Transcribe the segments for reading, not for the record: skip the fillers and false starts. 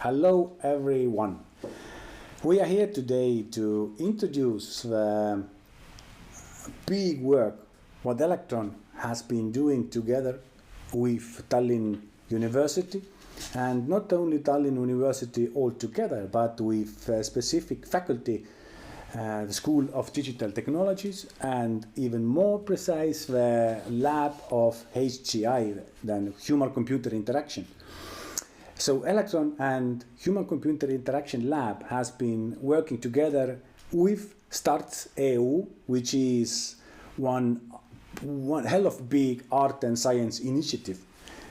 Hello everyone. We are here today to introduce the big work what Elektron has been doing together with Tallinn University, and not only Tallinn University altogether, but with a specific faculty, the School of Digital Technologies, and even more precise, the lab of HCI, than human-computer interaction. So Elektron and Human-Computer Interaction Lab has been working together with STARTS TLU, which is one hell of big art and science initiative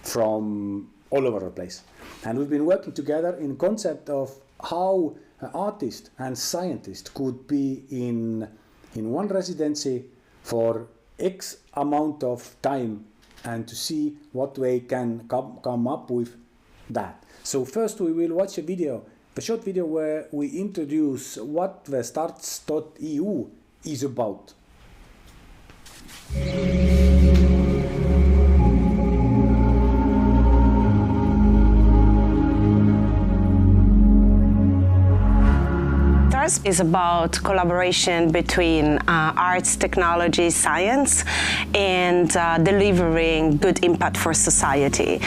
from all over the place. And we've been working together in concept of how an artist and scientist could be in one residency for X amount of time, and to see what they can come up with that. So first we will watch a short video where we introduce what the STARTS TLU is about. STARTS is about collaboration between arts, technology, science, and delivering good impact for society.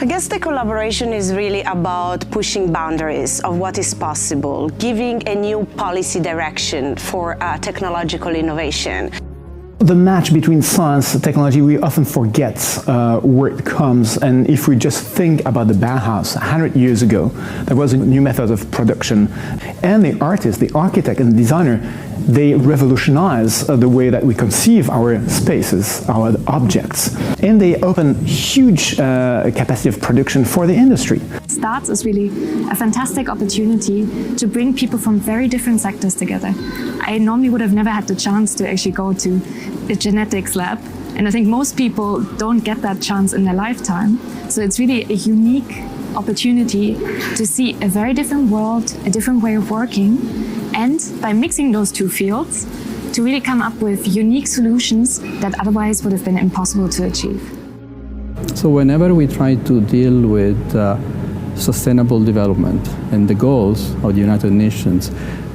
I guess the collaboration is really about pushing boundaries of what is possible, giving a new policy direction for technological innovation. The match between science and technology, we often forget where it comes, and if we just think about the Bauhaus 100 years ago, there was a new method of production, and the artist, the architect and the designer, they revolutionize the way that we conceive our spaces, our objects, and they open huge capacity of production for the industry. STARTS is really a fantastic opportunity to bring people from very different sectors together. I normally would have never had the chance to actually go to a genetics lab, and I think most people don't get that chance in their lifetime. So it's really a unique opportunity to see a very different world, a different way of working, and by mixing those two fields, to really come up with unique solutions that otherwise would have been impossible to achieve. So whenever we try to deal with sustainable development and the goals of the United Nations,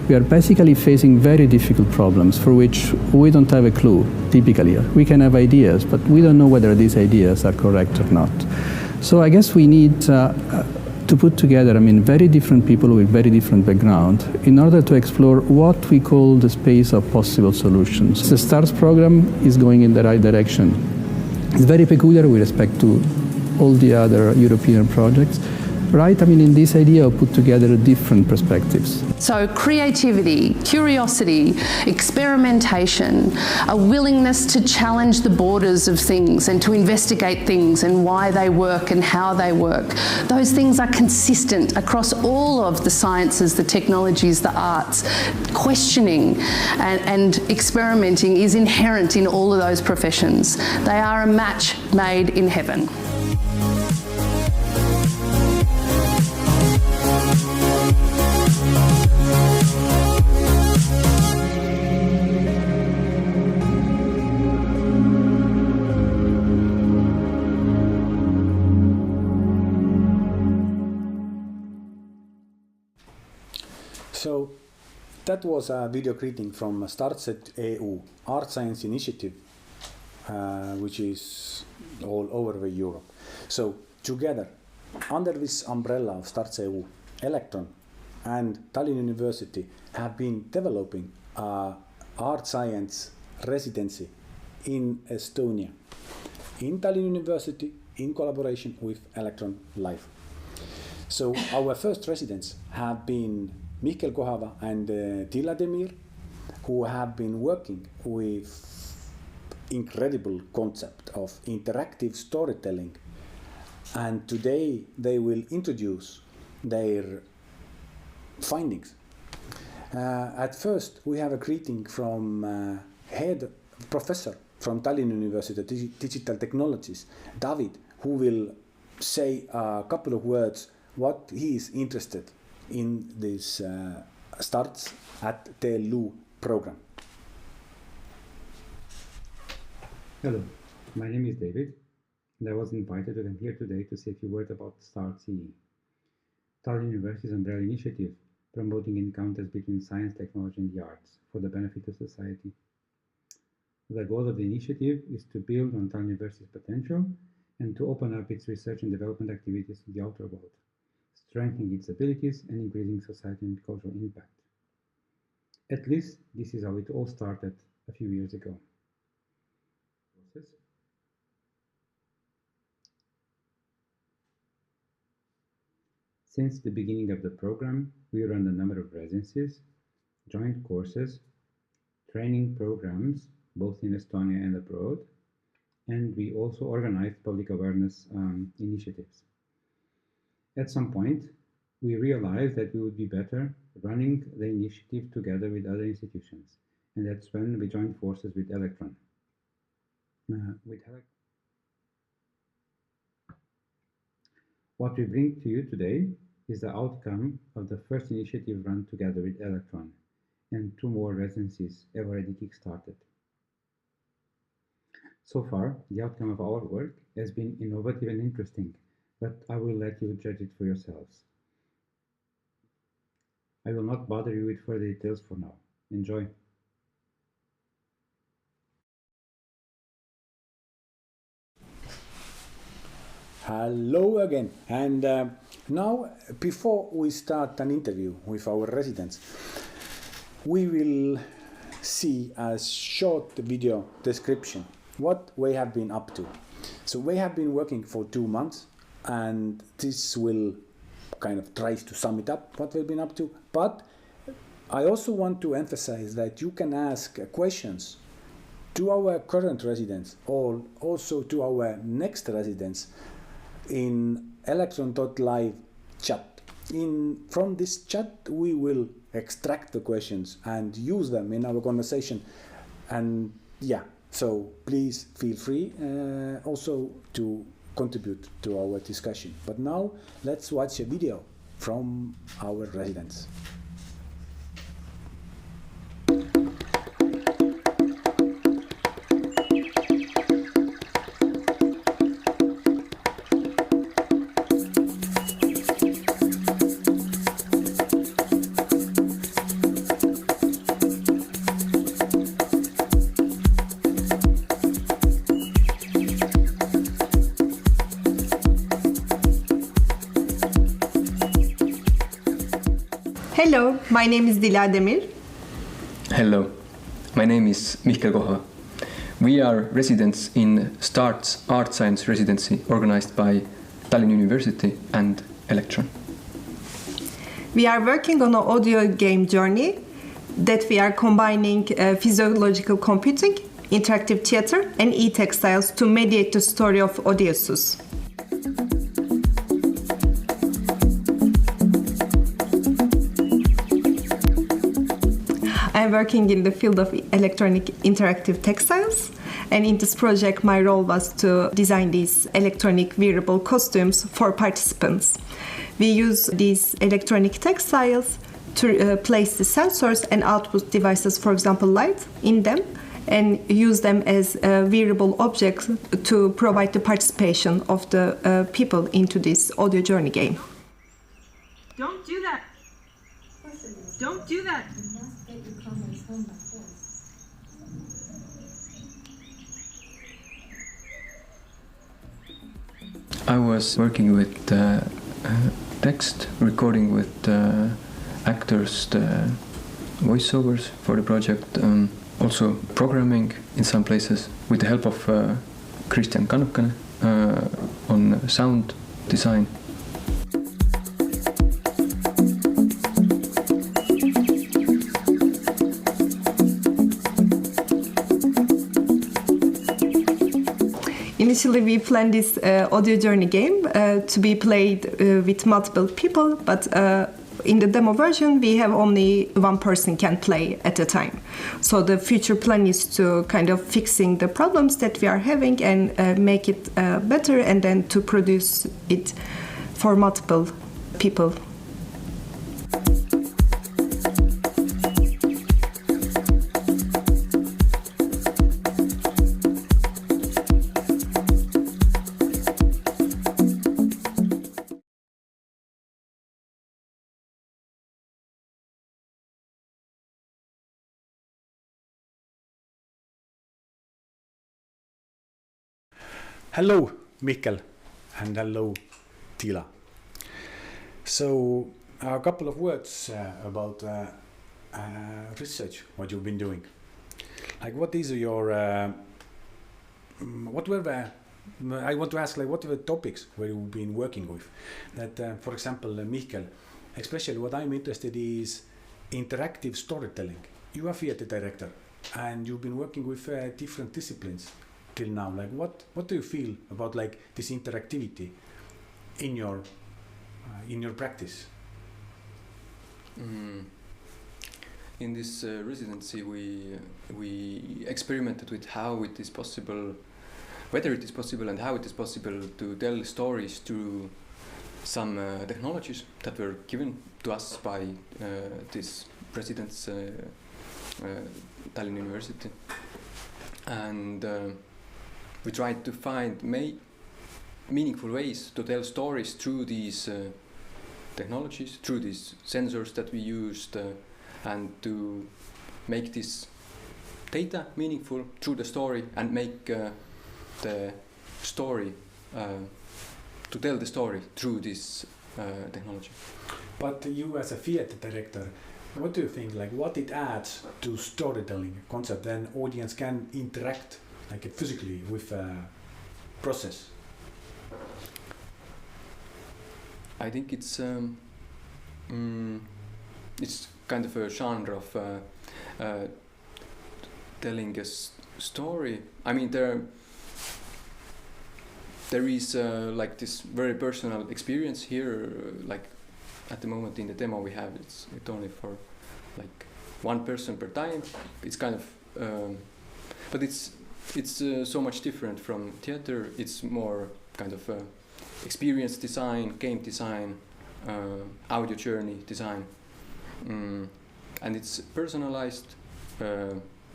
we are basically facing very difficult problems for which we don't have a clue, typically. We can have ideas, but we don't know whether these ideas are correct or not. So I guess we need to put together, very different people with very different background in order to explore what we call the space of possible solutions. The STARTS program is going in the right direction. It's very peculiar with respect to all the other European projects. Right? In this idea of put together different perspectives. So creativity, curiosity, experimentation, a willingness to challenge the borders of things and to investigate things and why they work and how they work. Those things are consistent across all of the sciences, the technologies, the arts. Questioning and experimenting is inherent in all of those professions. They are a match made in heaven. So that was a video greeting from STARTS TLU, Art Science Initiative, which is all over Europe. So together, under this umbrella of STARTS TLU, Elektron and Tallinn University have been developing an art science residency in Estonia, in Tallinn University, in collaboration with Elektron Live. So our first residents have been Mihkel Kohava and Dila Demir, who have been working with incredible concept of interactive storytelling, and today they will introduce their findings. At first we have a greeting from head professor from Tallinn University Digital Technologies, Taavet, who will say a couple of words what he is interested in this STARTS TLU program. Hello, my name is David, and I was invited and I'm here today to say a few words about STARTS TLU. Tallinn University's umbrella initiative promoting encounters between science, technology, and the arts for the benefit of society. The goal of the initiative is to build on Tallinn University's potential and to open up its research and development activities to the outer world, strengthening its abilities and increasing societal and cultural impact. At least this is how it all started a few years ago. Since the beginning of the program, we run a number of residencies, joint courses, training programs, both in Estonia and abroad, and we also organized public awareness initiatives. At some point, we realized that we would be better running the initiative together with other institutions, and that's when we joined forces with Elektron. What we bring to you today is the outcome of the first initiative run together with Elektron, and 2 more residencies have already kick-started. So far, the outcome of our work has been innovative and interesting, but I will let you judge it for yourselves. I will not bother you with further details for now. Enjoy. Hello again, and now before we start an interview with our residents, we will see a short video description what we have been up to. So we have been working for 2 months, and this will kind of tries to sum it up what we've been up to, but I also want to emphasize that you can ask questions to our current residents or also to our next residents in elektron.live chat. From this chat we will extract the questions and use them in our conversation, and yeah, so please feel free also to contribute to our discussion. But now let's watch a video from our residents. Hello, my name is Dila Demir. Hello, my name is Mihkel Kohava. We are residents in STARTS Art Science Residency organized by Tallinn University and Elektron. We are working on an audio game journey that we are combining physiological computing, interactive theater and e-textiles to mediate the story of Odysseus. I'm working in the field of electronic interactive textiles, and in this project my role was to design these electronic wearable costumes for participants. We use these electronic textiles to place the sensors and output devices, for example light, in them, and use them as wearable objects to provide the participation of the people into this audio journey game. Don't do that! Don't do that! I was working with text, recording with actors, the voiceovers for the project, also programming in some places with the help of Kristjan Kannukene on sound design. Initially, we planned this audio journey game to be played with multiple people, but in the demo version, we have only one person can play at a time. So the future plan is to kind of fixing the problems that we are having and make it better, and then to produce it for multiple people. Hello, Mihkel, and hello, Dila. So, a couple of words about research, what you've been doing. Like, what is your, what were the, I want to ask, like, what were the topics where you've been working with? That, for example, Mihkel, especially what I'm interested is interactive storytelling. You are theater director, and you've been working with different disciplines till now. Like, what do you feel about like this interactivity in your practice? In this residency, we experimented with how it is possible, whether it is possible and how it is possible to tell stories through some technologies that were given to us by this residents, Tallinn University, and we tried to find meaningful ways to tell stories through these technologies, through these sensors that we used, and to make this data meaningful through the story and make the story, to tell the story through this technology. But you as a theater director, what do you think, like what it adds to storytelling concept, then audience can interact like physically with a process? I think it's kind of a genre of telling a story. I mean, there is like this very personal experience here. Like at the moment in the demo we have, it's only for like one person per time. It's kind of, but it's so much different from theater. It's more kind of experience design, game design, audio journey design, and it's personalized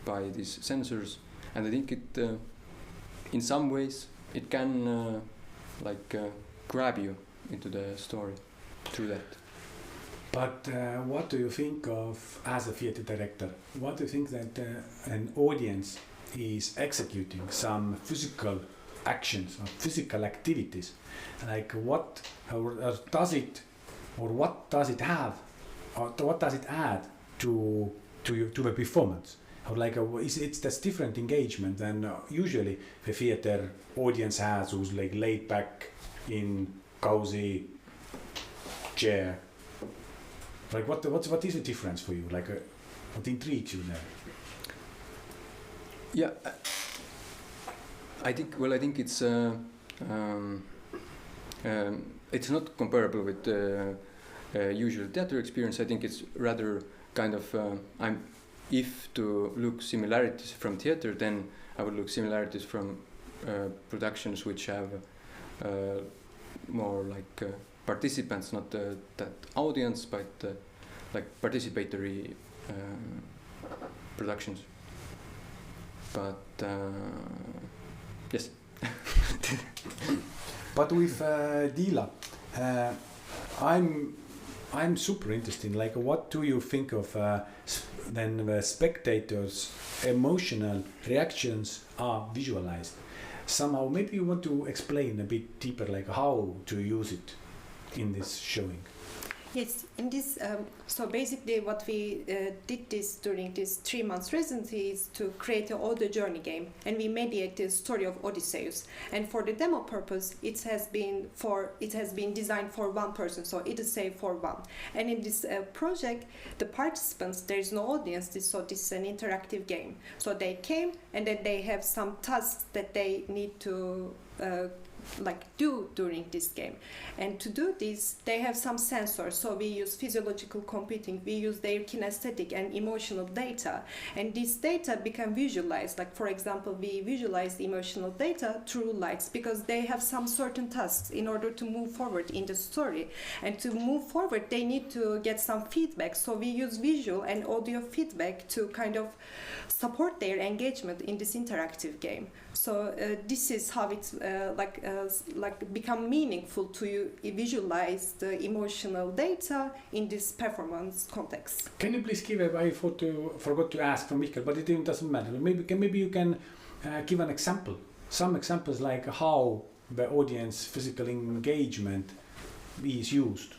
by these sensors. And I think it, in some ways, it can grab you into the story through that. But what do you think of as a theater director? What do you think that an audience is executing some physical actions or physical activities? Like what does it have, or what does it add to the performance? Or like it's this different engagement than usually the theater audience has, who's like laid back in cozy chair. Like what is the difference for you? Like what intrigues you there? Yeah, I think it's not comparable with the usual theater experience. I think it's rather kind of if to look similarities from theater, then I would look similarities from productions which have more like participants, not that audience, but like participatory productions. But yes. But with Dila, I'm super interested. Like, what do you think of then the spectators' emotional reactions are visualized? Somehow, maybe you want to explain a bit deeper, like how to use it in this showing. Yes, in this, so basically what we did this during this 3 months residency is to create an audio journey game, and we mediate the story of Odysseus. And for the demo purpose, it has been designed for one person, so it is saved for one. And in this project, the participants, there is no audience, so this is an interactive game. So they came, and then they have some tasks that they need to do during this game. And to do this, they have some sensors. So we use physiological computing, we use their kinesthetic and emotional data, and this data become visualized. Like, for example, we visualize the emotional data through lights, because they have some certain tasks in order to move forward in the story. And to move forward, they need to get some feedback. So we use visual and audio feedback to kind of support their engagement in this interactive game. So this is how it's become meaningful to visualize the emotional data in this performance context. Can you please give I forgot to ask from Mihkel, but it even doesn't matter. Maybe you can give an example some examples like how the audience physical engagement is used.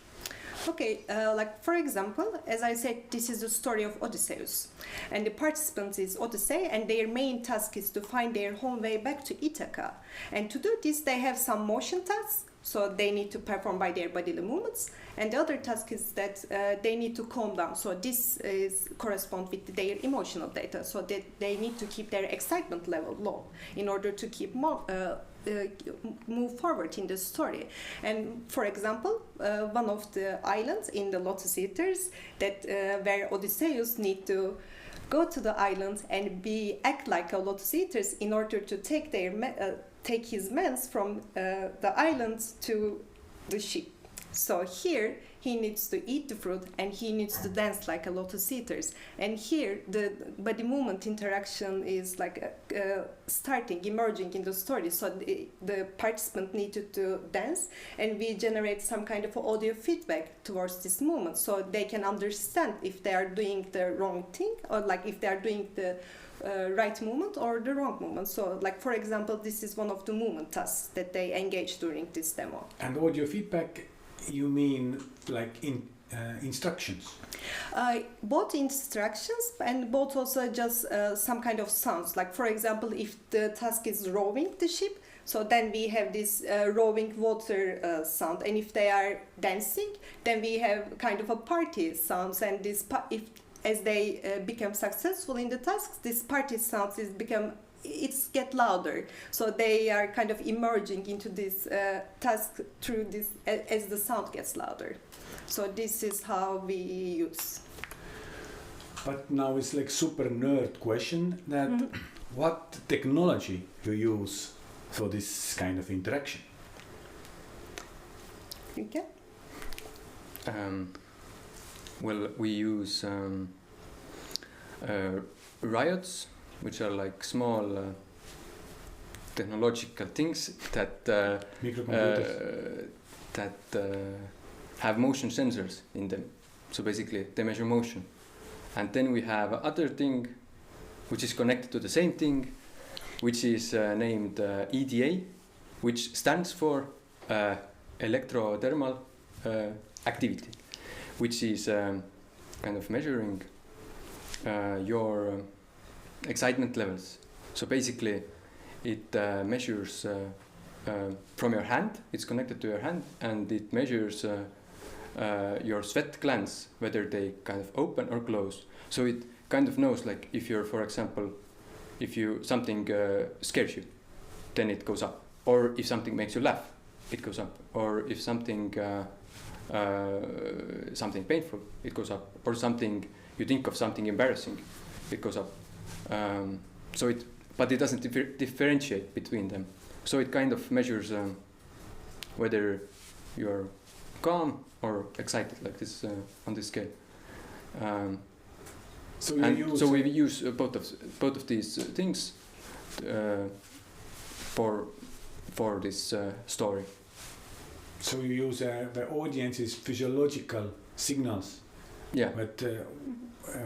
Okay, like for example, as I said, this is the story of Odysseus. And the participants is Odyssey, and their main task is to find their home way back to Ithaca. And to do this, they have some motion tasks, so they need to perform by their bodily movements. And the other task is that they need to calm down. So this is correspond with their emotional data. So they need to keep their excitement level low in order to keep move forward in the story. And for example, one of the islands in the Lotus Eaters that where Odysseus need to go to the island and act like a Lotus Eaters in order to take take his men from the island to the ship. So here he needs to eat the fruit and he needs to dance like a Lotus Eaters. And here the body movement interaction is like emerging in the story. So the participant needed to dance, and we generate some kind of audio feedback towards this movement, so they can understand if they are doing the wrong thing, or like if they are doing the right movement or the wrong movement. So like for example, this is one of the movement tasks that they engage during this demo. And audio feedback, you mean like instructions? Both instructions and both also just some kind of sounds. Like for example, if the task is rowing the ship, so then we have this rowing water sound, and if they are dancing, then we have kind of a party sounds. And this as they become successful in the tasks, this party sounds get louder, so they are kind of emerging into this task through this as the sound gets louder. So this is how we use. But now it's like super nerd question that what technology you use for this kind of interaction? Okay. Well, we use riots, which are like small technological things that have motion sensors in them. So basically, they measure motion. And then we have other thing, which is connected to the same thing, which is named EDA, which stands for electrothermal activity, which is kind of measuring your excitement levels. So basically, it measures from your hand. It's connected to your hand, and it measures your sweat glands, whether they kind of open or close. So it kind of knows, like, if you're, for example, if something scares you, then it goes up. Or if something makes you laugh, it goes up. Or if something something painful, it goes up. Or something you think of something embarrassing, it goes up. But it doesn't differentiate between them. So it kind of measures whether you're calm or excited, like this on this scale. So we use both of these things for this story. So you use the audience's physiological signals. Yeah. But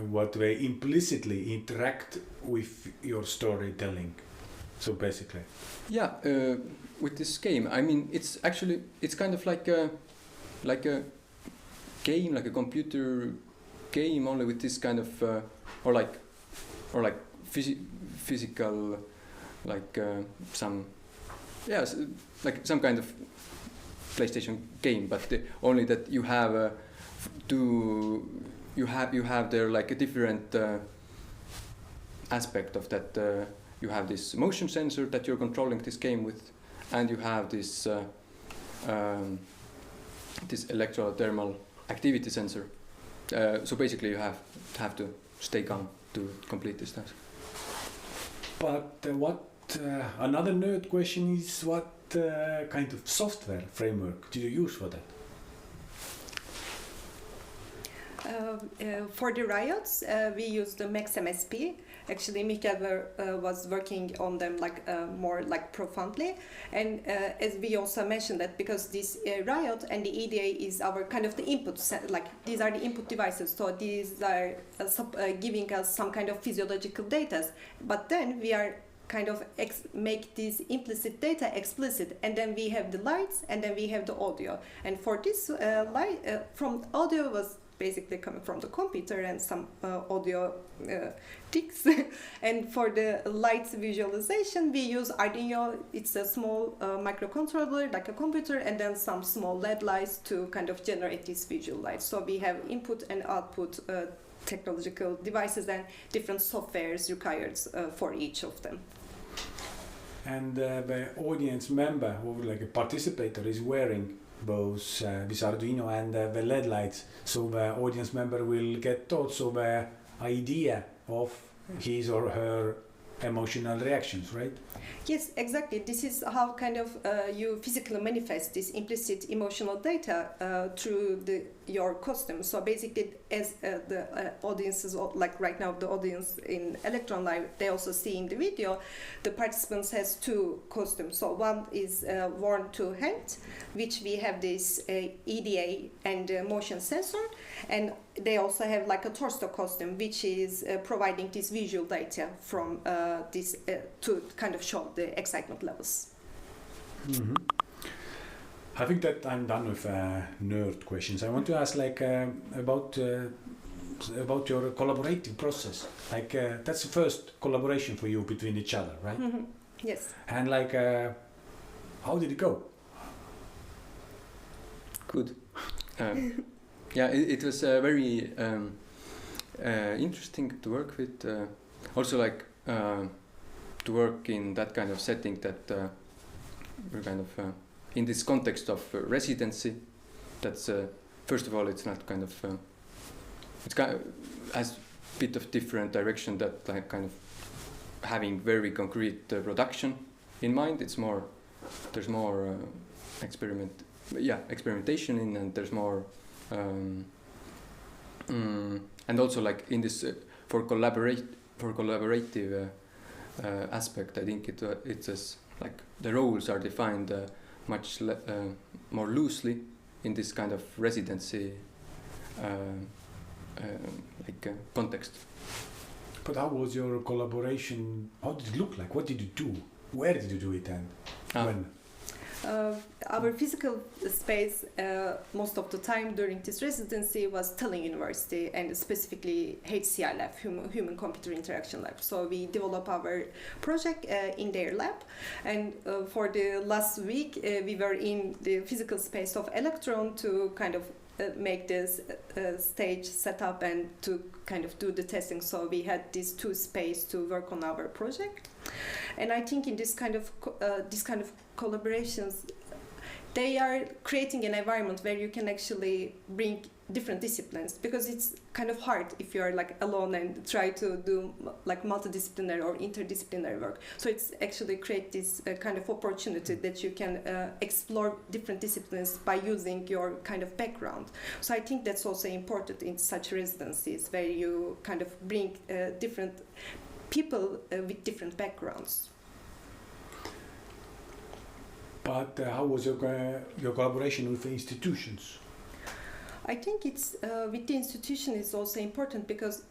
what they implicitly interact with your storytelling. So basically. Yeah, with this game, I mean, it's kind of like a game, like a computer game, only with this kind of or like physical, like like some kind of PlayStation game, but only that you have you have there like a different aspect of that. You have this motion sensor that you're controlling this game with, and you have this this electrothermal activity sensor. So basically, you have to stay calm to complete this task. But another nerd question is, what kind of software framework do you use for that? For the riots, we use the MaxMSP. Actually, Mihkel was working on them more profoundly, and as we also mentioned that because this riot and the EDA is our kind of the input, these are the input devices, so these are giving us some kind of physiological data. But then we are kind of make this implicit data explicit, and then we have the lights, and then we have the audio. And for this from audio was basically coming from the computer and some audio ticks. And for the lights visualization, we use Arduino. It's a small microcontroller like a computer, and then some small LED lights to kind of generate these visual lights. So we have input and output technological devices and different softwares required for each of them. And the audience member, or like a participator, is wearing both this Arduino and the LED lights, so the audience member will get also the idea of his or her emotional reactions, right? Yes, exactly. This is how kind of you physically manifest this implicit emotional data through your costume. So basically, as the audiences, like right now, the audience in Electron Live, they also see in the video, the participants has two costumes. So one is worn to hand, which we have this EDA and motion sensor, and they also have like a torso costume, which is providing this visual data from this to kind of show the excitement levels. Mm-hmm. I think that I'm done with nerd questions. I want to ask like about your collaborative process. Like that's the first collaboration for you between each other, right? Mm-hmm. Yes. And like, how did it go? Good. Yeah, it was very interesting to work with. Also, like to work in that kind of setting that we're kind of in this context of residency. That's first of all, it's not kind of it's kind of has a bit of different direction that like kind of having very concrete production in mind. It's more there's more experimentation in, and there's more and also like in this for collaborative aspect, I think it's as like the roles are defined much more loosely in this kind of residency context. But how was your collaboration? How did it look like? What did you do? Where did you do it, and when? Our physical space most of the time during this residency was Tallinn University, and specifically HCI lab, Human Computer Interaction Lab. So we developed our project in their lab, and for the last week we were in the physical space of Elektron to kind of make this stage set up and to kind of do the testing. So we had these two spaces to work on our project. And I think in this kind of collaborations, they are creating an environment where you can actually bring different disciplines, because it's kind of hard if you are like alone and try to do like multidisciplinary or interdisciplinary work. So it's actually create this kind of opportunity that you can explore different disciplines by using your kind of background. So I think that's also important in such residencies where you kind of bring different people with different backgrounds. But how was your collaboration with the institutions? I think it's with the institution is also important, because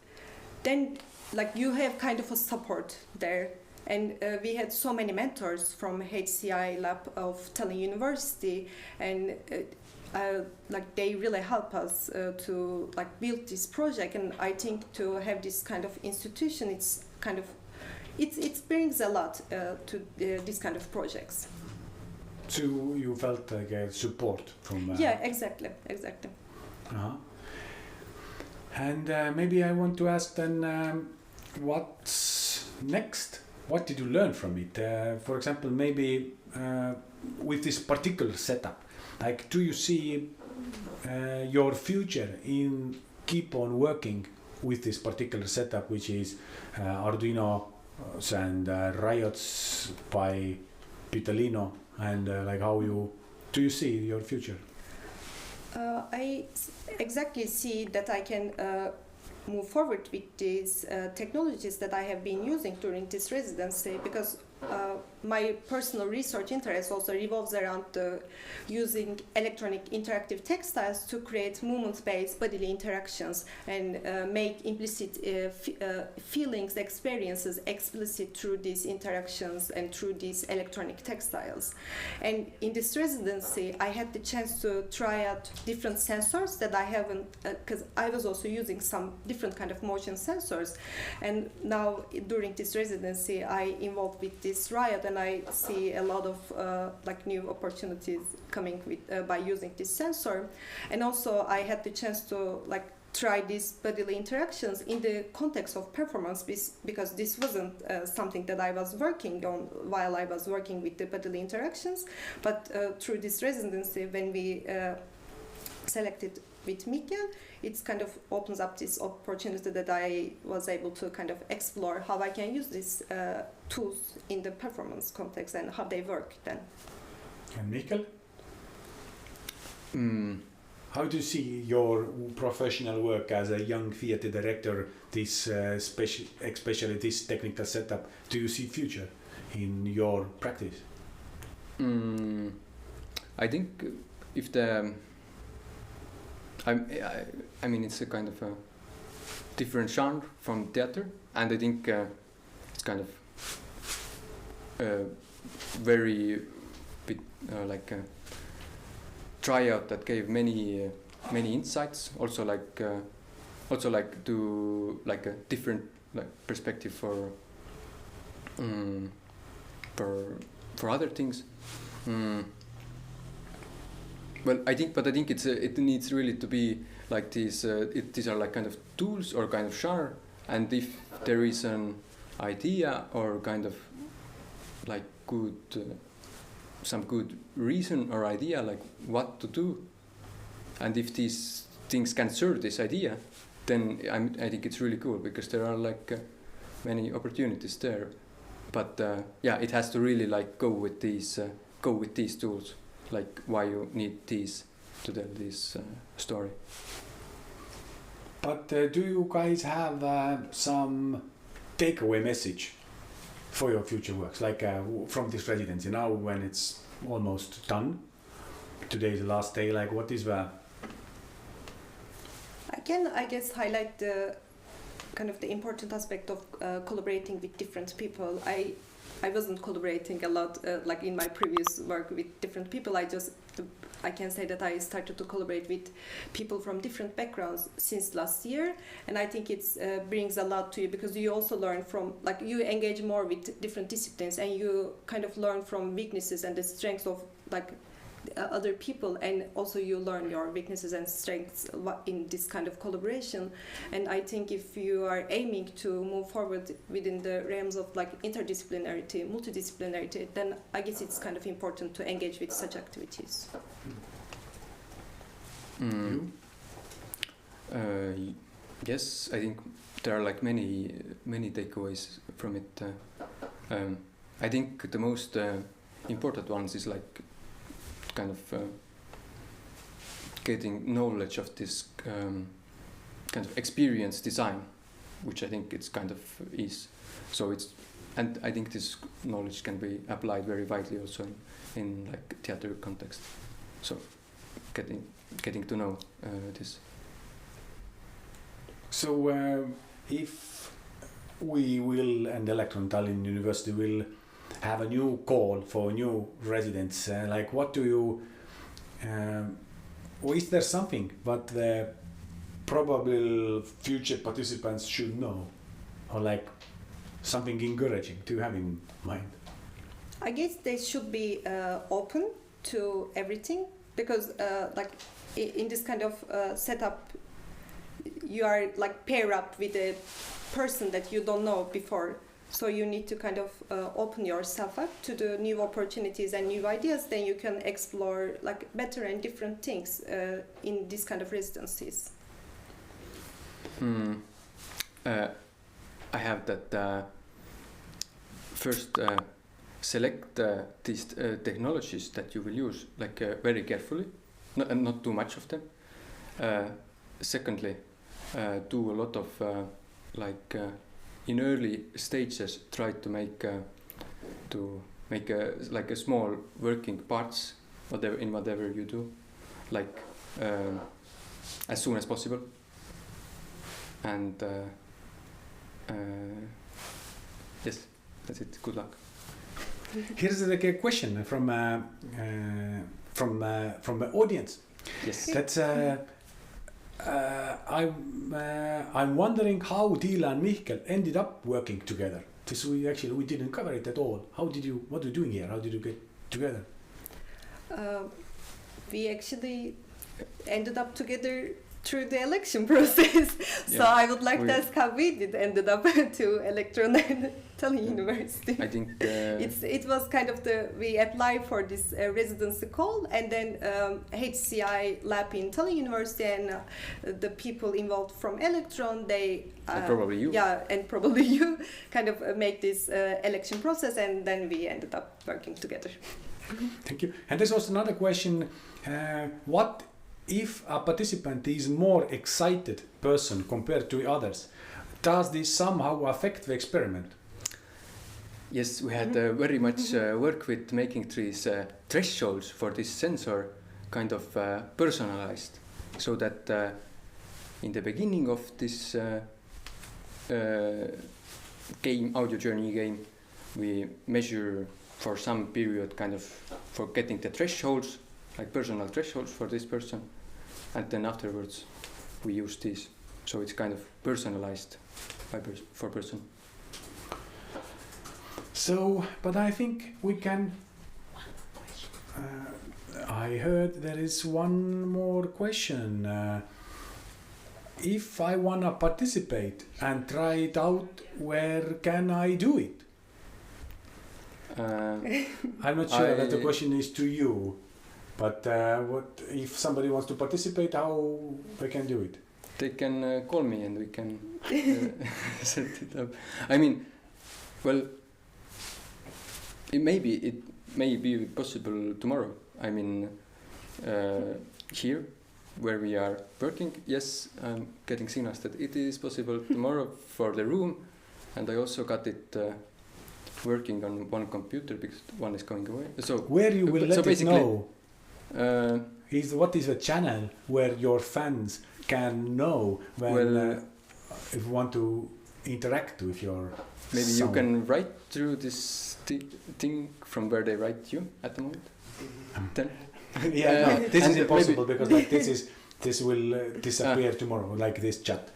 then like you have kind of a support there, and we had so many mentors from HCI lab of Tallinn University, and like they really help us to like build this project. And I think to have this kind of institution, it's kind of it brings a lot to these kind of projects. So you felt like a support from yeah, exactly. Uh-huh. And maybe I want to ask then, what's next? What did you learn from it? For example, maybe with this particular setup, like, do you see your future in keep on working with this particular setup, which is Arduino and riots by Pitalino, and like how do you see your future? I exactly see that I can move forward with these technologies that I have been using during this residency, because my personal research interest also revolves around using electronic interactive textiles to create movement-based bodily interactions and make implicit feelings, experiences explicit through these interactions and through these electronic textiles. And in this residency, I had the chance to try out different sensors that I haven't, because I was also using some different kind of motion sensors. And now during this residency, I involved with this riot, and I see a lot of like new opportunities coming with by using this sensor. And also I had the chance to like try these bodily interactions in the context of performance, because this wasn't something that I was working on while I was working with the bodily interactions, but through this residency, when we selected with Mihkel, it kind of opens up this opportunity that I was able to kind of explore how I can use these tools in the performance context and how they work then. And Mihkel? How do you see your professional work as a young theatre director, this especially this technical setup? Do you see future in your practice? I think if the I mean, it's a kind of a different genre from theater, and I think it's kind of very bit like a tryout that gave many insights. Also like to like a different like perspective for other things. Well, I think it needs really to be like these. These are like kind of tools or kind of genre, and if there is an idea or kind of like some good reason or idea like what to do, and if these things can serve this idea, then I think it's really cool, because there are like many opportunities there. But yeah, it has to really like go with these tools. Like why you need these to tell this story. But do you guys have some takeaway message for your future works, like from this residency now when it's almost done? Today is the last day. Like, what is the? I can, I guess, highlight the kind of the important aspect of collaborating with different people. I wasn't collaborating a lot like in my previous work with different people. I can say that I started to collaborate with people from different backgrounds since last year, and I think it brings a lot to you, because you also learn from, like, you engage more with different disciplines, and you kind of learn from weaknesses and the strengths of like other people, and also you learn your weaknesses and strengths in this kind of collaboration. And I think if you are aiming to move forward within the realms of like interdisciplinarity, multidisciplinarity, then I guess it's kind of important to engage with such activities. Yes, I think there are like many takeaways from it. I think the most important ones is like kind of getting knowledge of this kind of experience design, which I think it's kind of is. So it's, and I think this knowledge can be applied very widely also in like theater context. So getting to know this. So if we will, and Elektron Tallinn University will have a new call for new residents, like what do you, or is there something what the probable future participants should know, or like something encouraging to have in mind? I guess they should be open to everything, because like in this kind of setup, you are like pair up with a person that you don't know before. So you need to kind of open yourself up to the new opportunities and new ideas. Then you can explore like better and different things in this kind of residencies. I have that first select these technologies that you will use like very carefully, and not too much of them. Secondly, do a lot of like in early stages try to to make a small working parts, whatever you do, like as soon as possible. And yes, that's it. Good luck. Here's a question from the audience. Yes. That's I'm wondering how Dila and Mihkel ended up working together. This we didn't cover it at all. What are you doing here? How did you get together? We actually ended up together through the election process. So Yeah. I would like to ask how we ended up to Elektron and Tallinn University. I think it was kind of we applied for this residency call, and then HCI lab in Tallinn University and the people involved from Elektron, they and probably you. Yeah, and probably you kind of make this election process, and then we ended up working together. Thank you. And there's also another question. What if a participant is more excited person compared to others? Does this somehow affect the experiment? Yes, we had very much work with making these thresholds for this sensor kind of personalized, so that in the beginning of this audio journey game, we measure for some period kind of for getting the thresholds, like personal thresholds for this person, and then afterwards we use this, so it's kind of personalized for person. So, but I think we can. I heard there is one more question. If I wanna participate and try it out, where can I do it? I'm not sure that the question is to you, but what if somebody wants to participate? How they can do it? They can call me and we can set it up. I mean, well, it may be possible tomorrow. I mean, here where we are working, yes, I'm getting signals that it is possible tomorrow for the room, and I also got it working on one computer because one is going away. So where you will let it know? What is the channel where your fans can know when if you want to interact with your maybe sound? You can write through this thing from where they write you at the moment. Then yeah, no, this is impossible because like this will disappear tomorrow, like this chat.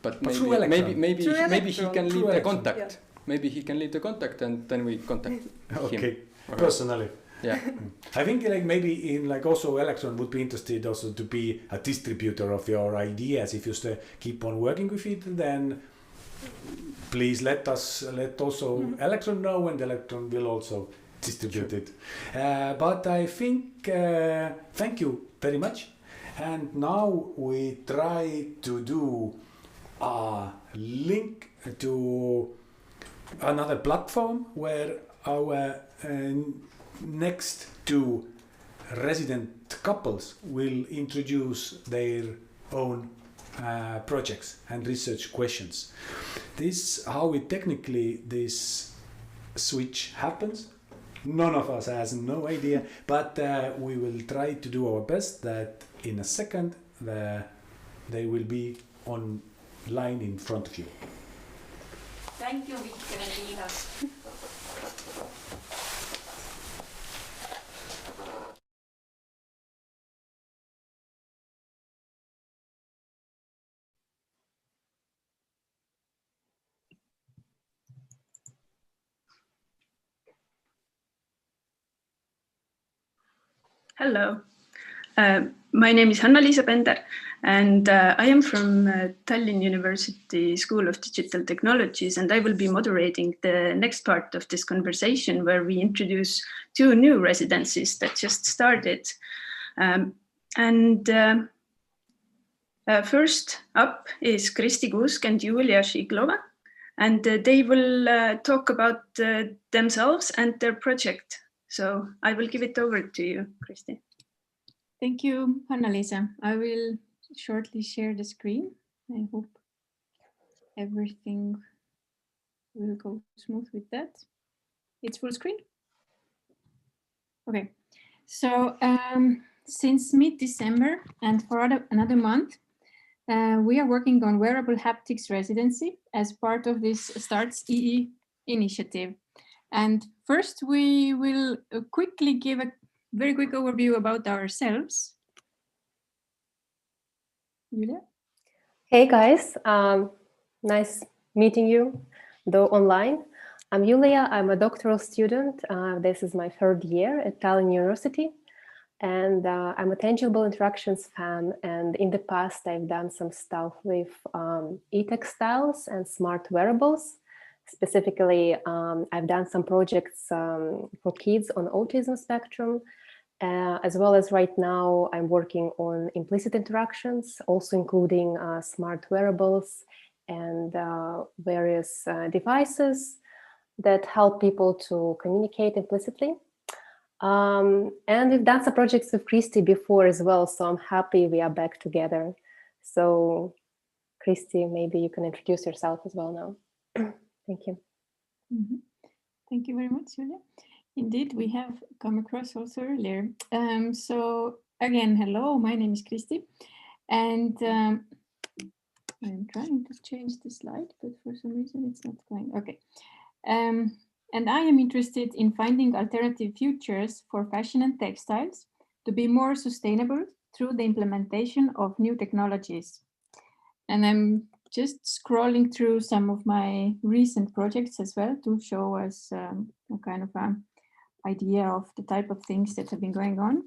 But maybe he can leave the contact. Yeah. Maybe he can leave the contact and then we contact him. Personally. Yeah. I think like maybe in like also Elektron would be interested also to be a distributor of your ideas. If you keep on working with it, then please let also Elektron know, and Elektron will also distribute it. But I think thank you very much. And now we try to do a link to another platform where our next two resident couples will introduce their own projects and research questions. This how this switch happens. None of us has no idea, but we will try to do our best that in a second they will be online in front of you. Thank you, Mihkel and Dila. Hello, my name is Hanna-Liisa Pender, and I am from Tallinn University School of Digital Technologies, and I will be moderating the next part of this conversation where we introduce two new residencies that just started. First up is Kristi Kuusk and Julia Šiglova, and they will talk about themselves and their project. So I will give it over to you, Kristi. Thank you, Hanna-Liisa. I will shortly share the screen. I hope everything will go smooth with that. It's full screen? Okay. So since mid-December and for another month, we are working on wearable haptics residency as part of this STARTS TLU initiative. And first, we will quickly give a very quick overview about ourselves. Julia? Hey guys, nice meeting you, though online. I'm Julia, I'm a doctoral student. This is my third year at Tallinn University. And I'm a tangible interactions fan. And in the past, I've done some stuff with e-textiles and smart wearables. Specifically, I've done some projects for kids on autism spectrum, as well as right now I'm working on implicit interactions, also including smart wearables and various devices that help people to communicate implicitly. And we've done some projects with Christy before as well, so I'm happy we are back together. So Christy, maybe you can introduce yourself as well now. Thank you. Mm-hmm. Thank you very much, Julia. Indeed, we have come across also earlier. So again, hello, my name is Christy, and I'm trying to change the slide, but for some reason it's not going. Okay. And I am interested in finding alternative futures for fashion and textiles to be more sustainable through the implementation of new technologies. And I'm just scrolling through some of my recent projects as well to show us a kind of an idea of the type of things that have been going on.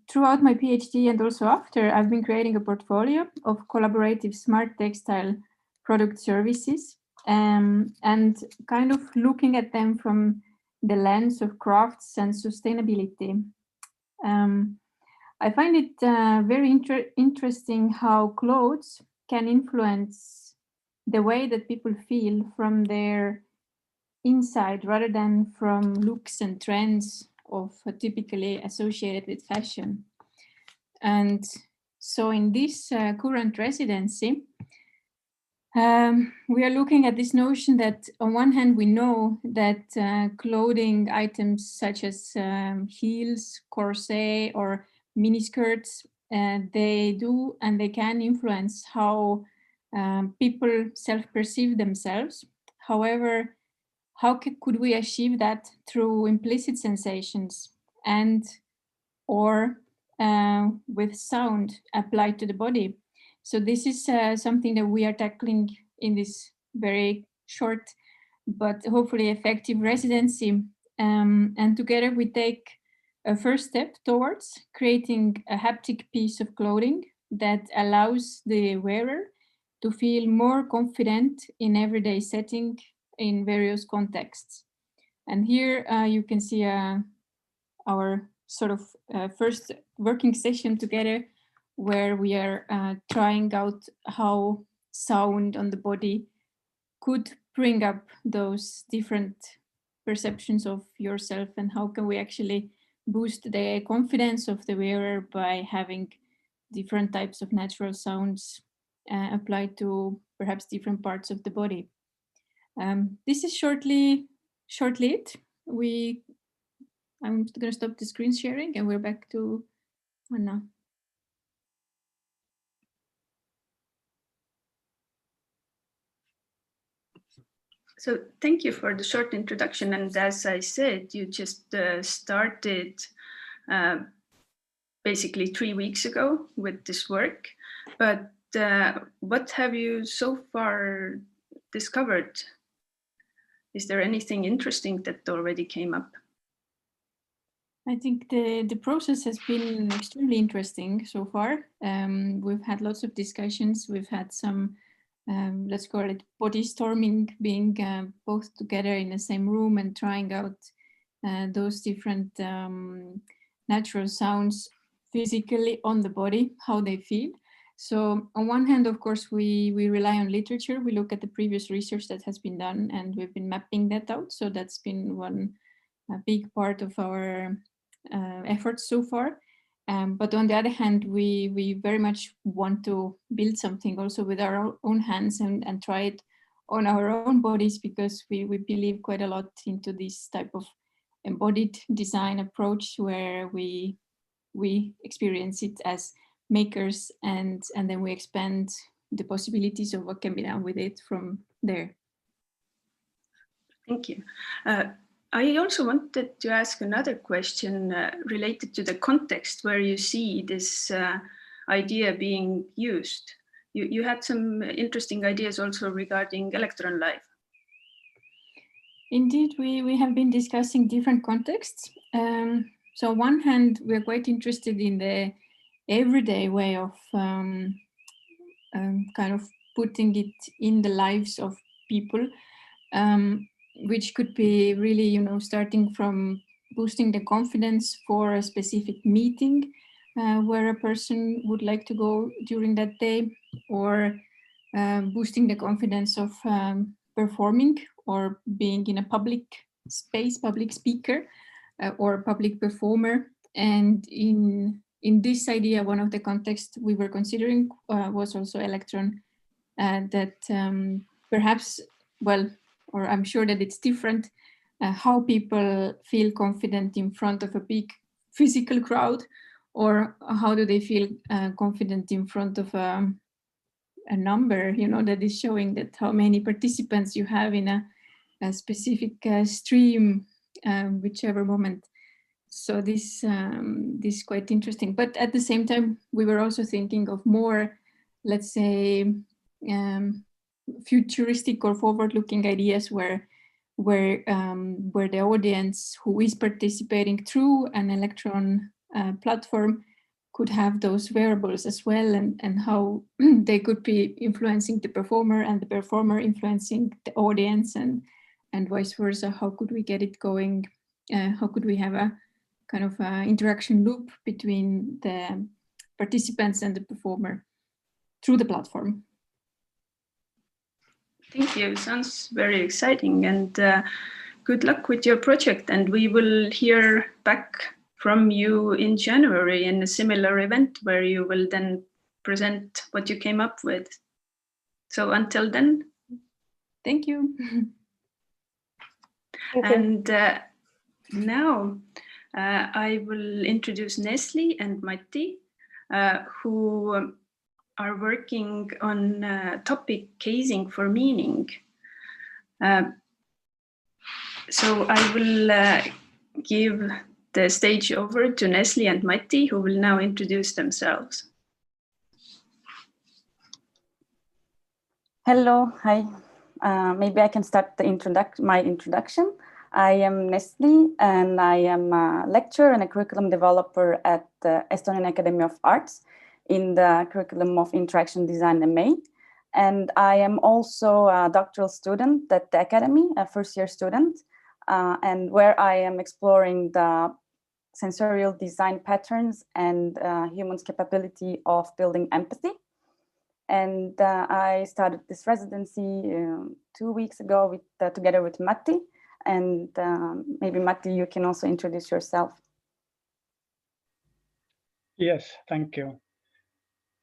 Throughout my PhD and also after, I've been creating a portfolio of collaborative smart textile product services and kind of looking at them from the lens of crafts and sustainability. I find it very interesting how clothes can influence the way that people feel from their inside rather than from looks and trends of typically associated with fashion. And so in this current residency, we are looking at this notion that on one hand, we know that clothing items such as heels, corset, or miniskirts, they do and they can influence how people self-perceive themselves. However, how could we achieve that through implicit sensations and or with sound applied to the body? So this is something that we are tackling in this very short but hopefully effective residency. And together we take a first step towards creating a haptic piece of clothing that allows the wearer to feel more confident in everyday setting in various contexts. And here you can see our sort of first working session together, where we are trying out how sound on the body could bring up those different perceptions of yourself, and how can we actually boost the confidence of the wearer by having different types of natural sounds applied to perhaps different parts of the body. This is shortly it. I'm going to stop the screen sharing and we're back to Hanna. So thank you for the short introduction. And as I said, you just started basically 3 weeks ago with this work. But what have you so far discovered? Is there anything interesting that already came up? I think the process has been extremely interesting so far. We've had lots of discussions. We've had some, let's call it body storming, being both together in the same room and trying out those different natural sounds physically on the body, how they feel. So on one hand, of course, we rely on literature. We look at the previous research that has been done and we've been mapping that out. So that's been one big part of our efforts so far. But on the other hand, we very much want to build something also with our own hands and try it on our own bodies, because we believe quite a lot into this type of embodied design approach where we experience it as makers and then we expand the possibilities of what can be done with it from there. Thank you. I also wanted to ask another question related to the context where you see this idea being used. You had some interesting ideas also regarding electron life. Indeed, we have been discussing different contexts. So on one hand, we're quite interested in the everyday way of kind of putting it in the lives of people, which could be really, starting from boosting the confidence for a specific meeting where a person would like to go during that day, or boosting the confidence of performing or being in a public space, public speaker or public performer. And in this idea, one of the contexts we were considering was also electron, that perhaps, well, or I'm sure that it's different, how people feel confident in front of a big physical crowd, or how do they feel confident in front of a number, that is showing that how many participants you have in a specific stream, whichever moment. So this is quite interesting. But at the same time, we were also thinking of more, let's say, futuristic or forward-looking ideas where the audience who is participating through an electron platform could have those variables as well, and how they could be influencing the performer and the performer influencing the audience, and vice versa. How could we get it going? How could we have a kind of interaction loop between the participants and the performer through the platform? Thank you. Sounds very exciting, and good luck with your project. And we will hear back from you in January in a similar event where you will then present what you came up with. So until then. Thank you. And now I will introduce Nesli and Matti, who are working on topic casing for meaning. So I will give the stage over to Nesli and Matti, who will now introduce themselves. Hello, hi. Maybe I can start my introduction. I am Nesli, and I am a lecturer and a curriculum developer at the Estonian Academy of Arts in the curriculum of interaction design MA. And I am also a doctoral student at the Academy, a first-year student, and where I am exploring the sensorial design patterns and humans' capability of building empathy. And I started this residency 2 weeks ago together with Matti. And maybe Matti, you can also introduce yourself. Yes, thank you.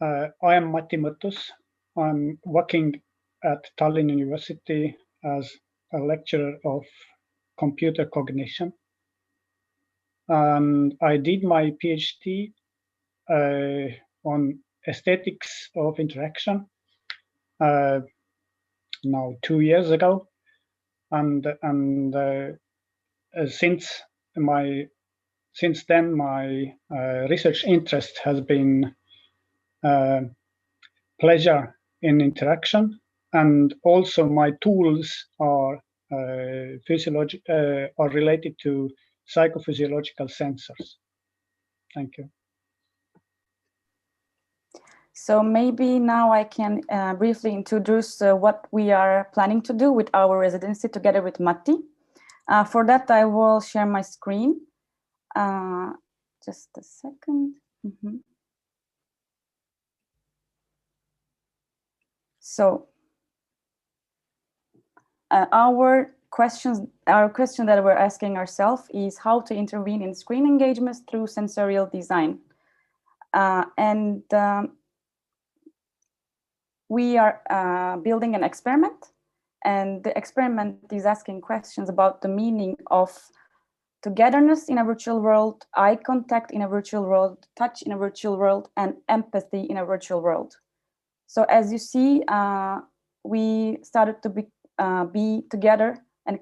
I am Matti Mõttus. I'm working at Tallinn University as a lecturer of computer cognition. And I did my PhD on aesthetics of interaction now 2 years ago. And since then, my research interest has been pleasure in interaction, and also my tools are related to psychophysiological sensors. Thank you. So maybe now I can briefly introduce what we are planning to do with our residency together with Matti. For that, I will share my screen. Just a second. So our question that we're asking ourselves is how to intervene in screen engagements through sensorial design. We are building an experiment, And the experiment is asking questions about the meaning of togetherness in a virtual world, eye contact in a virtual world, touch in a virtual world, and empathy in a virtual world. So as you see, we started to be together and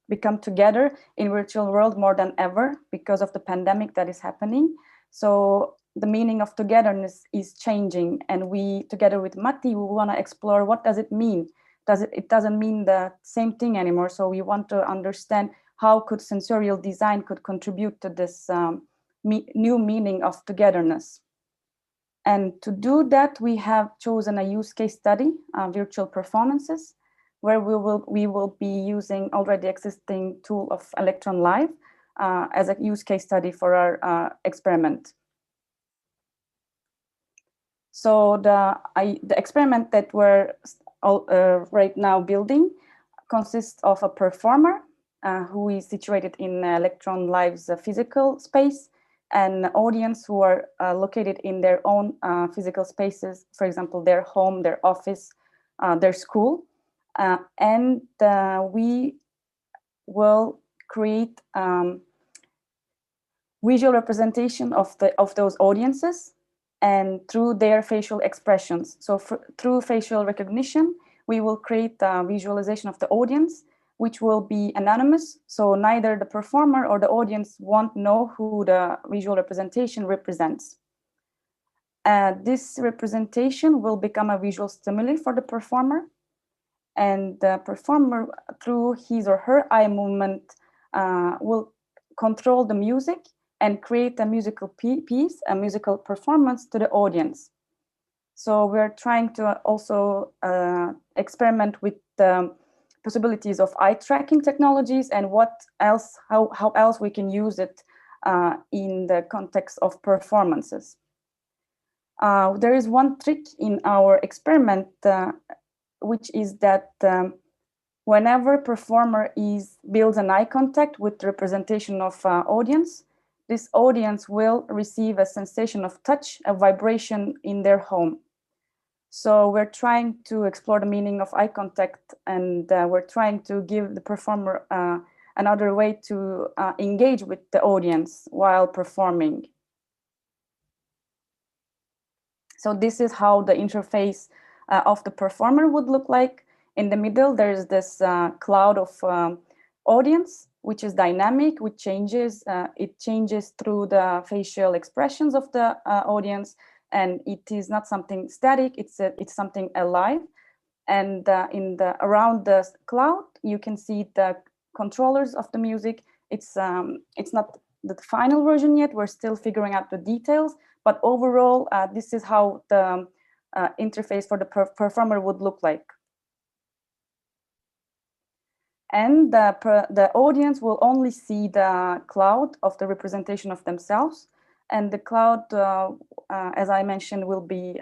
become together in virtual world more than ever because of the pandemic that is happening. So the meaning of togetherness is changing, and we, together with Matti, we want to explore what does it mean. It doesn't mean the same thing anymore. So we want to understand how could sensorial design could contribute to this new meaning of togetherness. And to do that, we have chosen a use case study, virtual performances, where we will be using already existing tool of Electron Live as a use case study for our experiment. So the experiment that we're right now building consists of a performer who is situated in Electron Live's physical space, and audience who are located in their own physical spaces, for example, their home, their office, their school. And we will create visual representation of those audiences and through their facial expressions. So through facial recognition, we will create a visualization of the audience, which will be anonymous. So neither the performer or the audience won't know who the visual representation represents. This representation will become a visual stimuli for the performer. And the performer, through his or her eye movement, will control the music and create a musical piece, a musical performance to the audience. So we're trying to also experiment with the possibilities of eye tracking technologies and what else, how else we can use it in the context of performances. There is one trick in our experiment, which is that whenever performer builds an eye contact with representation of audience, this audience will receive a sensation of touch, a vibration in their home. So we're trying to explore the meaning of eye contact, and we're trying to give the performer another way to engage with the audience while performing. So this is how the interface of the performer would look like. In the middle, there's this cloud of audience, which is dynamic, which changes. It changes through the facial expressions of the audience, and it is not something static. It's something alive. And around the cloud, you can see the controllers of the music. It's not the final version yet. We're still figuring out the details. But overall, this is how the interface for the performer would look like. And the audience will only see the cloud of the representation of themselves. And the cloud, as I mentioned, will be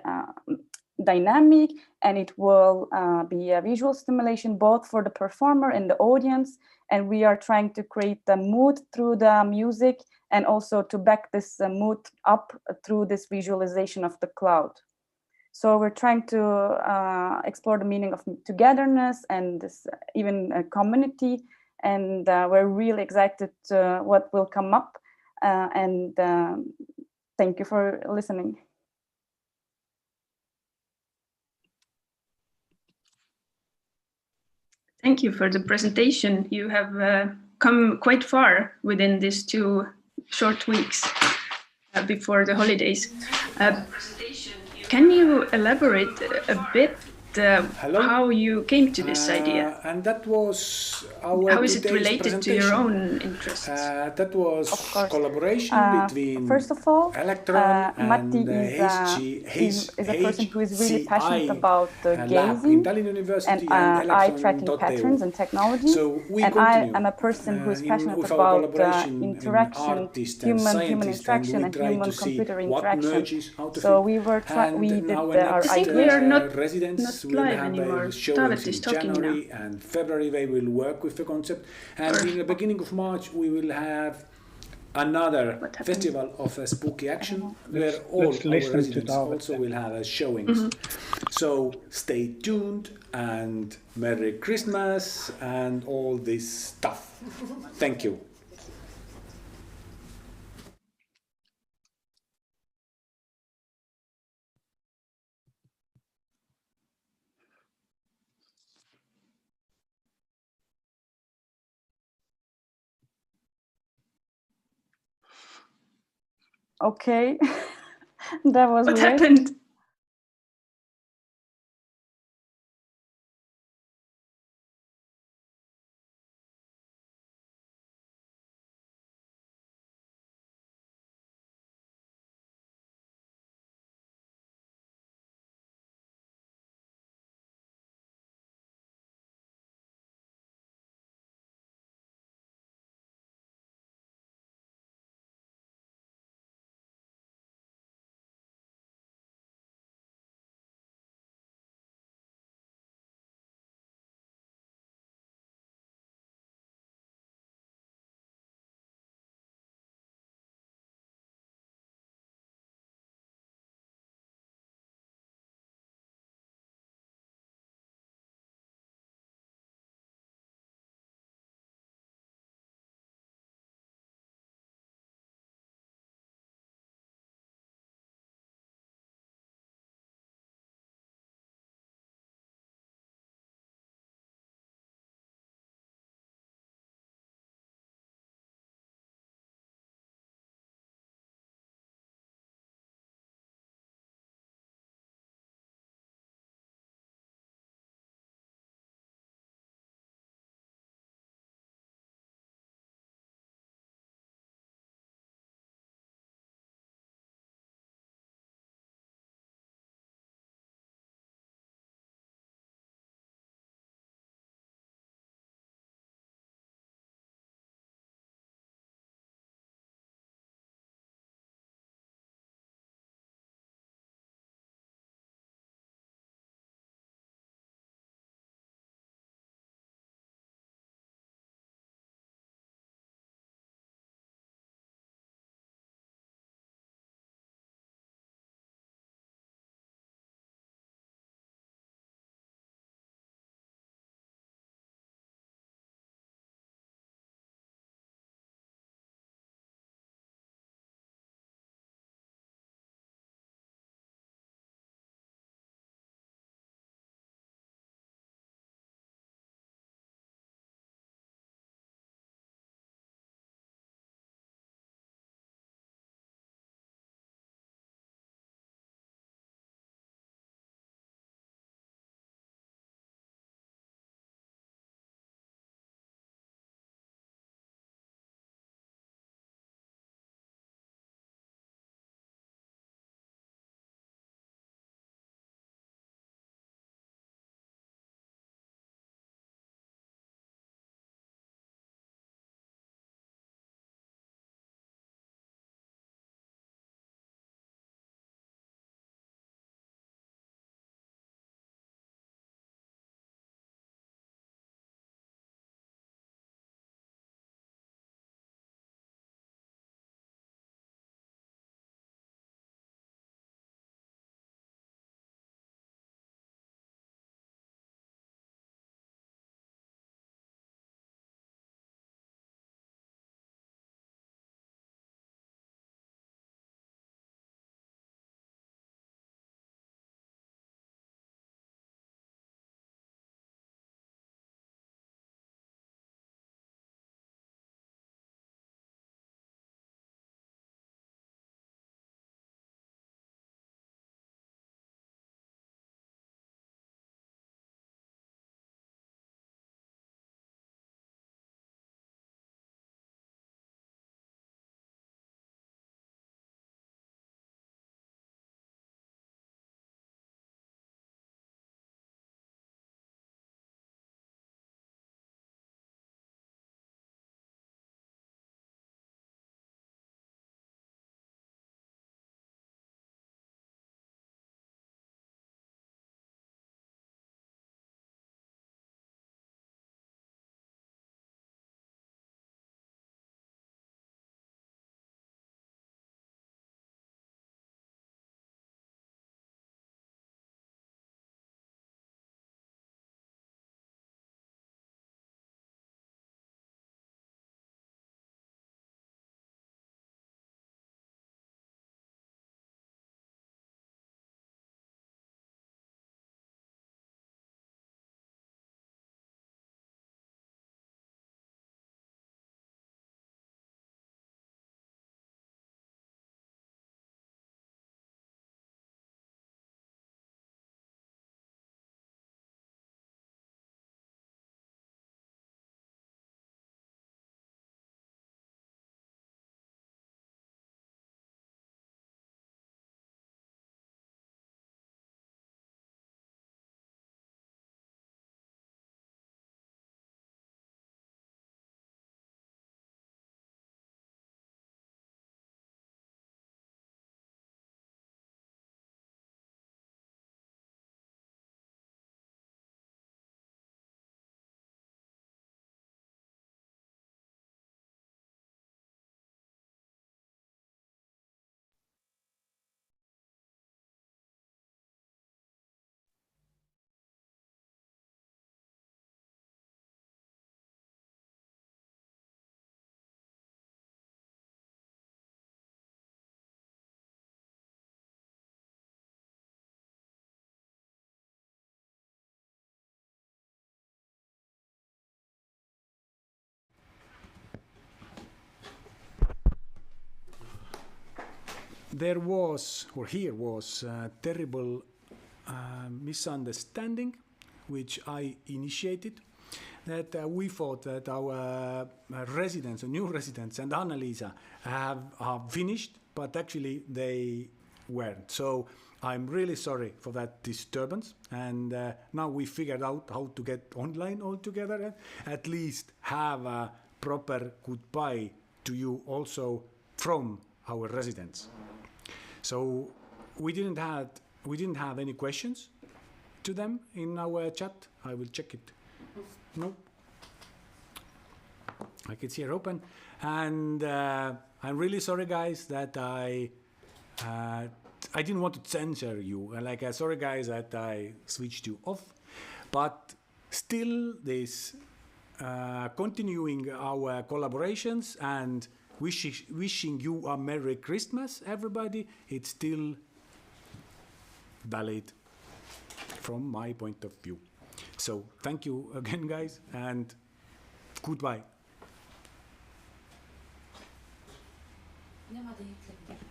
dynamic, and it will be a visual stimulation both for the performer and the audience. And we are trying to create the mood through the music, and also to back this mood up through this visualization of the cloud. So we're trying to explore the meaning of togetherness and this even a community, and we're really excited what will come up. And thank you for listening. Thank you for the presentation. You have come quite far within these 2 short weeks before the holidays. Can you elaborate a bit how you came to this idea? And that was our how is it related to your own interests? That was collaboration between first of all, Elektron Matti and is a person who is really passionate about gazing in Tallinn University and eye tracking patterns and technology. So and I am a person who is passionate about interaction, human interaction, and human-computer interaction. So we did our idea. Residents will have a show in January and February. They will work with the concept, and in the beginning of March we will have another festival of spooky action where all our residents also will have showings. So stay tuned and Merry Christmas and all this stuff. Thank you. Okay, that was what weird. happened? there was, or here was, a terrible misunderstanding, which I initiated, that we thought that our residents, new residents, and Hanna-Liisa are finished, but actually they weren't. So I'm really sorry for that disturbance. And now we figured out how to get online all together and at least have a proper goodbye to you also from our residents. So we didn't have any questions to them in our chat. I will check it. No. I can see it open. And I'm really sorry, guys, that I didn't want to censor you. Like, sorry, guys, that I switched you off. But still, this continuing our collaborations and wishing you a Merry Christmas, everybody, it's still valid from my point of view. So thank you again, guys, and goodbye. Nemad ei ütlegi.